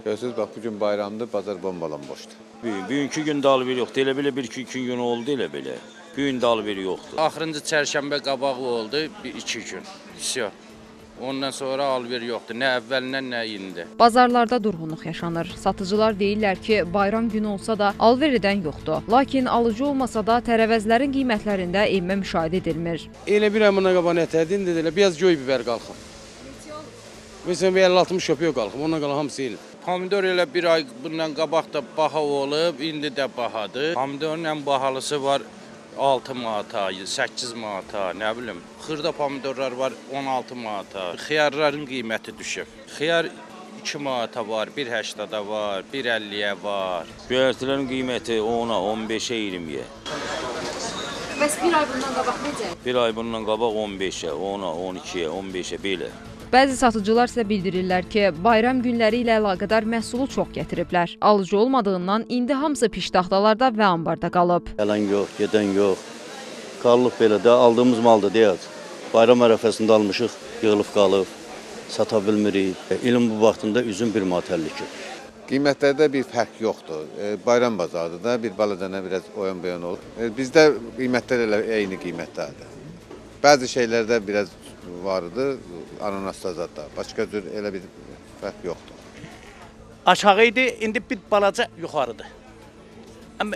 Görürsünüz, bax, bugün bayramdır, bazar bombalanmışdı. Bugünkü gün alver yoxdur. Elə belə 1-2 gün oldu elə belə. Bu gün alver yoxdur. Axırıncı çərşənbə qabağı oldu, 2 gün. Всё. Ondan sonra alver yoxdur. Nə əvvəlindən, nə indi. Bazarlarda durğunluq yaşanır. Satıcılar deyirlər ki, bayram günü olsa da alver edən yoxdur. Lakin alıcı olmasa da tərəvəzlərin qiymətlərində enmə müşahidə edilmir. Elə bir amına qaban ətədin dedilə, biraz göy biber qalxıb. Məsələn, 50-60 köpək qalxıb, ondan qalan hamısı eyni. Pomidor elə bir ay bundan qabaq da baha olub, indi də bahadır. Pomidorun ən bahalısı var 6 manata, 8 manata, nə bilim. Xırda pomidorlar var 16 manata. Xiyarların qiyməti düşüb. Xiyar 2 manata var, 1.80-da var, 1.50-yə var. Göyərtilərin qiyməti 10-a, 15-ə, 20-yə. Bəs bir ay bundan qabaq necə? Bir ay bundan qabaq 15-ə, 10-a, 12-yə, 15-ə belə. Bəzi satıcılar isə bildirirlər ki, bayram günləri ilə əlaqədar məhsulu çox gətiriblər. Alıcı olmadığından indi hamısı piştaxtalarda və ambarda qalıb. Gələn yox, gedən yox. Qalıb belə də, aldığımız maldır deyək. Bayram ərəfəsində almışıq, yığılıb qalıb, sata bilmirik. İlin bu vaxtında üzüm 1 manat 52. Qiymətlərdə bir fərq yoxdur. Bayram bazarıdır da, bir baladana biraz oyan-boyan olur. Bizdə qiymətlər elə eyni qiymətlərdir. Bəzi şeylərdə biraz vardı, ananasda zadda. Başqa cür elə bir fərq yoxdur. Aşağı idi, indi bir balaca yuxarıdır. Amma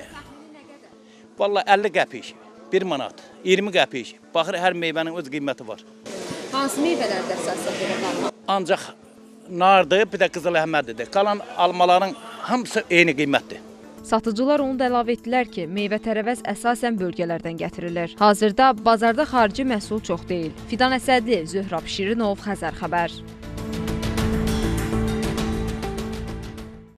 vallahi 50 qəpik, 1 manat, 20 qəpik. Baxır, hər meyvənin öz qiyməti var. Hansı meyvələrdə əsasən belə qalır? Ancaq nardır, bir də qızıl əhmədidir. Qalan almaların hamısı eyni qiymətdir. Satıcılar onu da əlavə etdilər ki, meyvə-tərəvəz əsasən bölgələrdən gətirilir. Hazırda bazarda xarici məhsul çox deyil. Fidan Əsədli, Zöhrab Şirinov, Xəzər xəbər.